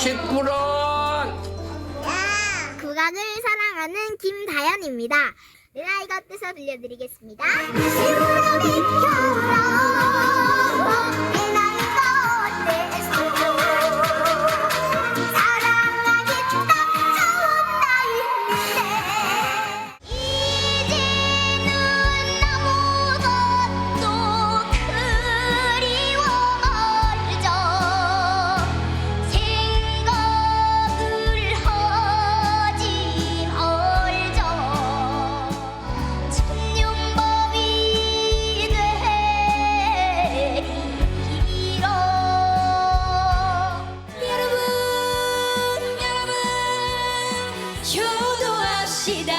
시끄러. 국악을 사랑하는 김다연입니다. 내 나이가 어때서 들려드리겠습니다. 효도합시다.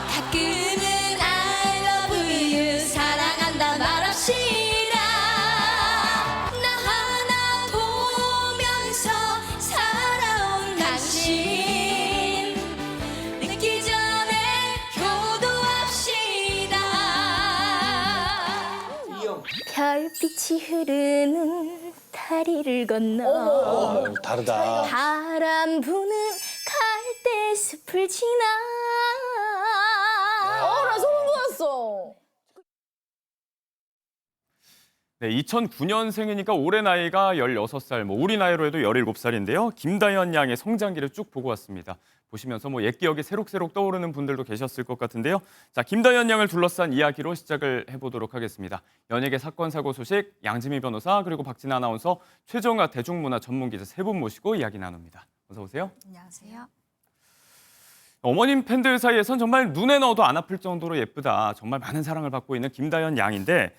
가끔은 I love you 사랑한다 말합시다. 나 하나 보면서 살아온 당신 늦기 전에 효도합시다. 별빛이 흐르는 다리를 건너 다르다. 바람 부는 갈대숲을 지나. 나 소름 돋았어. 네, 2009년생이니까 올해 나이가 16살, 우리 나이로 해도 17살인데요. 김다연 양의 성장기를 쭉 보고 왔습니다. 보시면서 옛 기억이 새록새록 떠오르는 분들도 계셨을 것 같은데요. 자, 김다연 양을 둘러싼 이야기로 시작을 해보도록 하겠습니다. 연예계 사건 사고 소식, 양지미 변호사 그리고 박진아 아나운서, 최정아 대중문화 전문기자 세 분 모시고 이야기 나눕니다. 어서 오세요. 안녕하세요. 어머님 팬들 사이에선 정말 눈에 넣어도 안 아플 정도로 예쁘다. 정말 많은 사랑을 받고 있는 김다연 양인데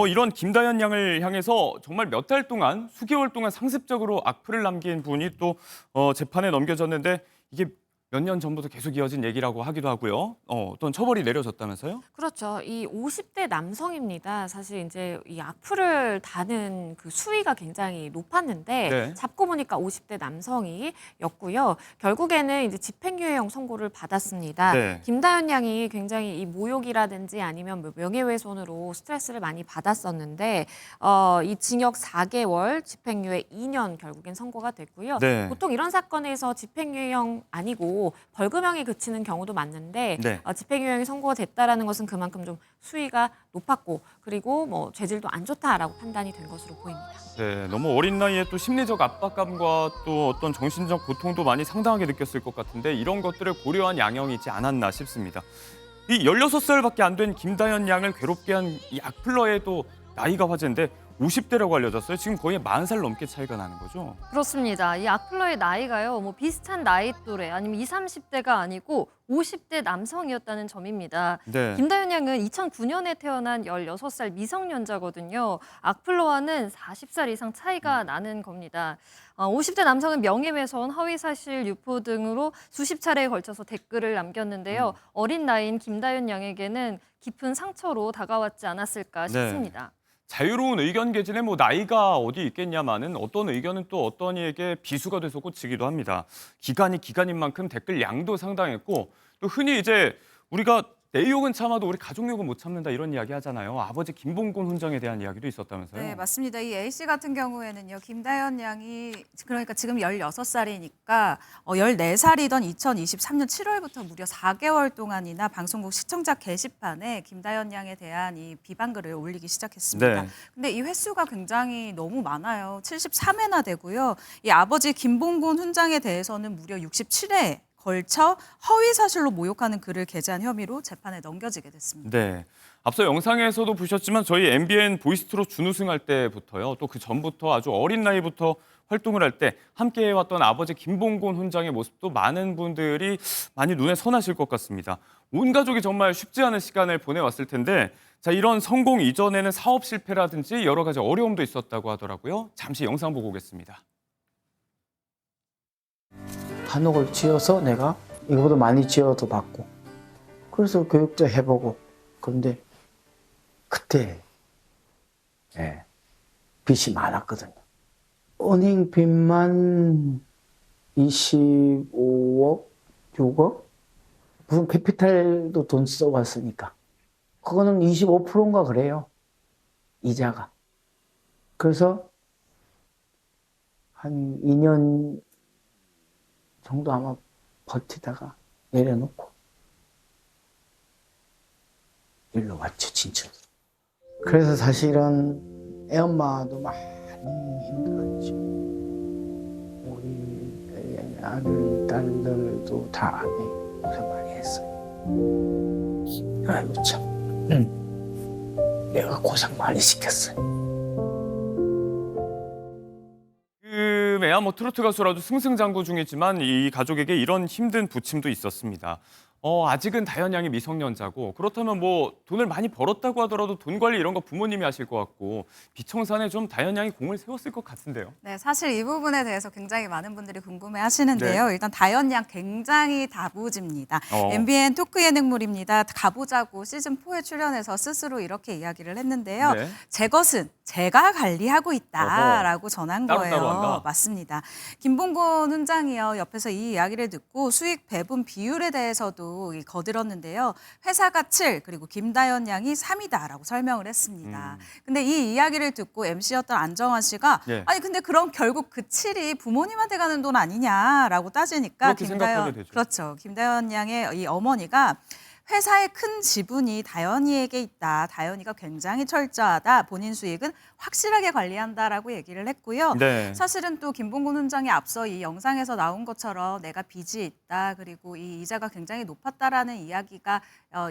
이런 김다연 양을 향해서 정말 몇 달 동안, 수개월 동안 상습적으로 악플을 남긴 분이 또 재판에 넘겨졌는데 이게 몇 년 전부터 계속 이어진 얘기라고 하기도 하고요. 어떤 처벌이 내려졌다면서요? 그렇죠. 이 50대 남성입니다. 사실 이제 이 악플을 다는 그 수위가 굉장히 높았는데 네. 잡고 보니까 50대 남성이었고요. 결국에는 이제 집행유예형 선고를 받았습니다. 네. 김다연 양이 굉장히 이 모욕이라든지 아니면 뭐 명예훼손으로 스트레스를 많이 받았었는데 이 징역 4개월, 집행유예 2년 결국엔 선고가 됐고요. 네. 보통 이런 사건에서 집행유예형 아니고 벌금형이 그치는 경우도 많는데 네. 집행유예형이 선고가 됐다라는 것은 그만큼 좀 수위가 높았고 그리고 뭐 죄질도 안 좋다라고 판단이 된 것으로 보입니다. 네, 너무 어린 나이에 또 심리적 압박감과 또 어떤 정신적 고통도 많이 상당하게 느꼈을 것 같은데 이런 것들을 고려한 양형이지 않았나 싶습니다. 이 16살밖에 안 된 김다연 양을 괴롭게 한 이 악플러에도 나이가 화제인데 50대라고 알려졌어요. 지금 거의 40살 넘게 차이가 나는 거죠? 그렇습니다. 이 악플러의 나이가요, 뭐 비슷한 나이 또래 아니면 20, 30대가 아니고 50대 남성이었다는 점입니다. 네. 김다연 양은 2009년에 태어난 16살 미성년자거든요. 악플러와는 40살 이상 차이가 나는 겁니다. 50대 남성은 명예훼손, 허위사실 유포 등으로 수십 차례에 걸쳐서 댓글을 남겼는데요. 어린 나이인 김다연 양에게는 깊은 상처로 다가왔지 않았을까 싶습니다. 자유로운 의견 개진에 나이가 어디 있겠냐마는 어떤 의견은 또 어떤 이에게 비수가 돼서 꽂히기도 합니다. 기간이 기간인 만큼 댓글 양도 상당했고 또 흔히 이제 우리가 내 욕은 참아도 우리 가족 욕은 못 참는다 이런 이야기 하잖아요. 아버지 김봉곤 훈장에 대한 이야기도 있었다면서요? 네, 맞습니다. 이 A씨 같은 경우에는요. 김다연 양이 그러니까 지금 16살이니까 14살이던 2023년 7월부터 무려 4개월 동안이나 방송국 시청자 게시판에 김다연 양에 대한 이 비방글을 올리기 시작했습니다. 네. 근데 이 횟수가 굉장히 너무 많아요. 73회나 되고요. 이 아버지 김봉곤 훈장에 대해서는 무려 67회 걸쳐 허위 사실로 모욕하는 글을 게재한 혐의로 재판에 넘겨지게 됐습니다. 네. 앞서 영상에서도 보셨지만 저희 MBN 보이스트롯 준우승할 때부터요. 또 그 전부터 아주 어린 나이부터 활동을 할 때 함께 해왔던 아버지 김봉곤 훈장의 모습도 많은 분들이 많이 눈에 선하실 것 같습니다. 온 가족이 정말 쉽지 않은 시간을 보내왔을 텐데 자, 이런 성공 이전에는 사업 실패라든지 여러 가지 어려움도 있었다고 하더라고요. 잠시 영상 보고 오겠습니다. 한옥을 지어서 내가 이거보다 많이 지어도 받고 그래서 교육자 해보고 그런데 그때 빚이 많았거든요. 은행빚만 25억, 6억? 무슨 캐피탈도 돈 써왔으니까 그거는 25%인가 그래요. 이자가. 그래서 한 2년 정도 아마 버티다가 내려놓고 일로 왔죠, 진짜. 그래서 사실은 애엄마도 많이 힘들었죠. 우리 아들, 딸들도 다 고생 많이 했어요. 아이고 참, 내가 고생 많이 시켰어요. 지금에야 뭐 트로트 가수라도 승승장구 중이지만 이 가족에게 이런 힘든 부침도 있었습니다. 아직은 다현 양이 미성년자고 그렇다면 뭐 돈을 많이 벌었다고 하더라도 돈 관리 이런 거 부모님이 하실 것 같고 비청산에 좀 다현 양이 공을 세웠을 것 같은데요. 네, 사실 이 부분에 대해서 굉장히 많은 분들이 궁금해하시는데요. 일단 다현 양 굉장히 다부집니다. MBN 토크 예능물입니다. 가보자고 시즌 4에 출연해서 스스로 이렇게 이야기를 했는데요. 네. 제 것은 제가 관리하고 있다라고 전한 거예요. 따로따로 한다? 맞습니다. 김봉곤 훈장이요. 옆에서 이 이야기를 듣고 수익 배분 비율에 대해서도 거들었는데요. 회사가 7 그리고 김다현 양이 3이다라고 설명을 했습니다. 근데 이 이야기를 듣고 MC였던 안정환 씨가 예. 아니 근데 그럼 결국 그 7이 부모님한테 가는 돈 아니냐라고 따지니까 그렇게 생각하게 되죠. 그렇죠. 김다현 양의 이 어머니가 회사의 큰 지분이 다현이에게 있다. 다현이가 굉장히 철저하다. 본인 수익은 확실하게 관리한다라고 얘기를 했고요. 네. 사실은 또 김봉곤 훈장이 앞서 이 영상에서 나온 것처럼 내가 빚이 있다. 그리고 이 이자가 굉장히 높았다라는 이야기가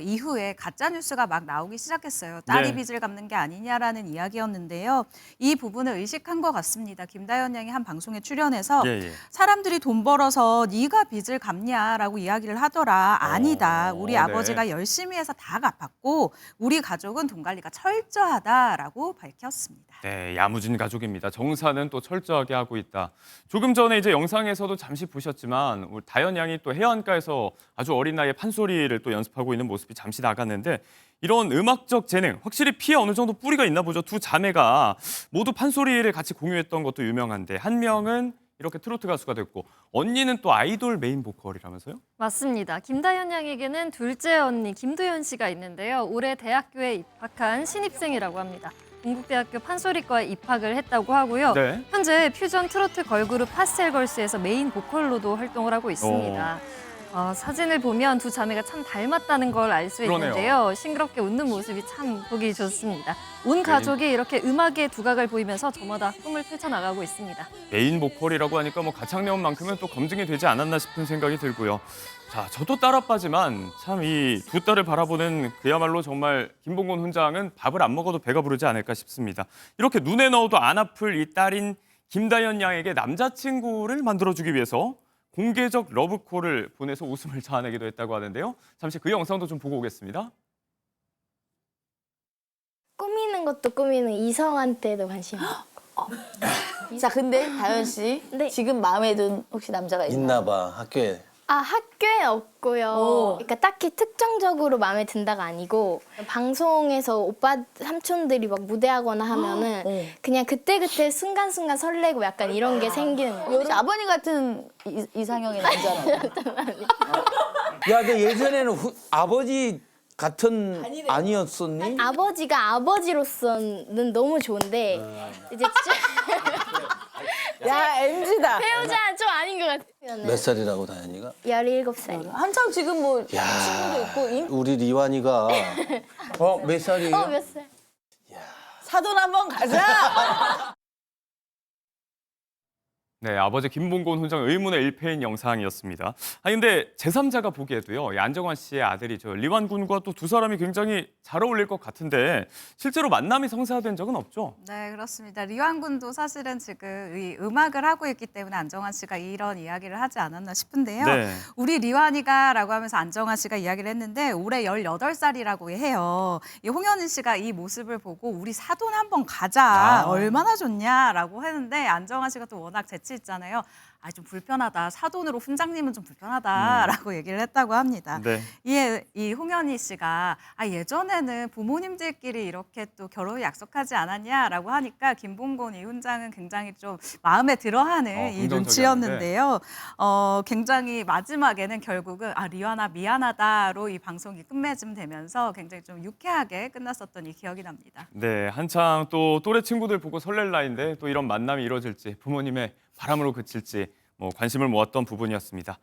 이후에 가짜 뉴스가 막 나오기 시작했어요. 딸이 네. 빚을 갚는 게 아니냐라는 이야기였는데요. 이 부분을 의식한 것 같습니다. 김다현 양이 한 방송에 출연해서 예. 사람들이 돈 벌어서 네가 빚을 갚냐라고 이야기를 하더라. 아니다. 우리 네. 아버지가 열심히 해서 다 갚았고 우리 가족은 돈 관리가 철저하다라고 밝혔습니다. 네, 야무진 가족입니다. 정사는 또 철저하게 하고 있다. 조금 전에 이제 영상에서도 잠시 보셨지만 우리 다현 양이 또 해안가에서 아주 어린 나이에 판소리를 또 연습하고 있는 모습이 잠시 나갔는데 이런 음악적 재능, 확실히 피에 어느 정도 뿌리가 있나 보죠. 두 자매가 모두 판소리를 같이 공유했던 것도 유명한데 한 명은 이렇게 트로트 가수가 됐고 언니는 또 아이돌 메인 보컬이라면서요? 맞습니다. 김다현 양에게는 둘째 언니 김도연 씨가 있는데요. 올해 대학교에 입학한 신입생이라고 합니다. 동국대학교 판소리과에 입학을 했다고 하고요. 네. 현재 퓨전 트로트 걸그룹 파스텔걸스에서 메인 보컬로도 활동을 하고 있습니다. 사진을 보면 두 자매가 참 닮았다는 걸 알 수 그러네요. 있는데요. 싱그럽게 웃는 모습이 참 보기 좋습니다. 온 가족이 이렇게 음악의 두각을 보이면서 저마다 꿈을 펼쳐나가고 있습니다. 메인 보컬이라고 하니까 뭐 가창력만큼은 또 검증이 되지 않았나 싶은 생각이 들고요. 자, 저도 딸아빠지만 참 이 두 딸을 바라보는 그야말로 정말 김봉곤 훈장은 밥을 안 먹어도 배가 부르지 않을까 싶습니다. 이렇게 눈에 넣어도 안 아플 이 딸인 김다현 양에게 남자친구를 만들어주기 위해서 공개적 러브콜을 보내서 웃음을 자아내기도 했다고 하는데요. 잠시 그 영상도 좀 보고 오겠습니다. 꾸미는 것도 꾸미는 이성한테도 관심이 있고. 자, 근데 다현 씨, 네. 지금 마음에 든 혹시 남자가 있나요? 있나 봐, 학교에. 학교에 없고요. 그러니까 딱히 특정적으로 마음에 든다가 아니고 방송에서 오빠 삼촌들이 막 무대하거나 하면은 그냥 그때그때 순간순간 설레고 약간 이런 게 생기는 거예요. 역시 아버님 같은 이상형의 남자라고. 야, 너 예전에는 아버지 같은 아니었었니? 아버지가 아버지로서는 너무 좋은데 이제 야, MZ다. 배우자 좀 아닌 것 같아요. 몇 살이라고 다현이가? 17살. 한창 지금 뭐 야, 친구도 있고 우리 리완이가 몇 살이에요? 몇 살? 사돈 한번 가자. 네, 아버지 김봉곤 훈장 의문의 일패인 영상이었습니다. 근데 제3자가 보기에도요, 이 안정환 씨의 아들이죠. 리완 군과 또 두 사람이 굉장히 잘 어울릴 것 같은데 실제로 만남이 성사된 적은 없죠? 네, 그렇습니다. 리완 군도 사실은 지금 이 음악을 하고 있기 때문에 안정환 씨가 이런 이야기를 하지 않았나 싶은데요. 네. 우리 리완이가라고 하면서 안정환 씨가 이야기를 했는데 올해 18살이라고 해요. 이 홍현희 씨가 이 모습을 보고 우리 사돈 한번 가자. 얼마나 좋냐라고 했는데 안정환 씨가 또 워낙 재치 있잖아요. 좀 불편하다. 사돈으로 훈장님은 좀 불편하다라고 얘기를 했다고 합니다. 네. 이에 이 홍현희 씨가 예전에는 부모님들끼리 이렇게 또 결혼을 약속하지 않았냐라고 하니까 김봉곤 이 훈장은 굉장히 좀 마음에 들어하는 이 눈치였는데요. 굉장히 마지막에는 결국은 리완아 미안하다로 이 방송이 끝맺음되면서 굉장히 좀 유쾌하게 끝났었던 이 기억이 납니다. 네, 한창 또 또래 친구들 보고 설렐 나이인데 또 이런 만남이 이루어질지 부모님의 바람으로 그칠지 관심을 모았던 부분이었습니다.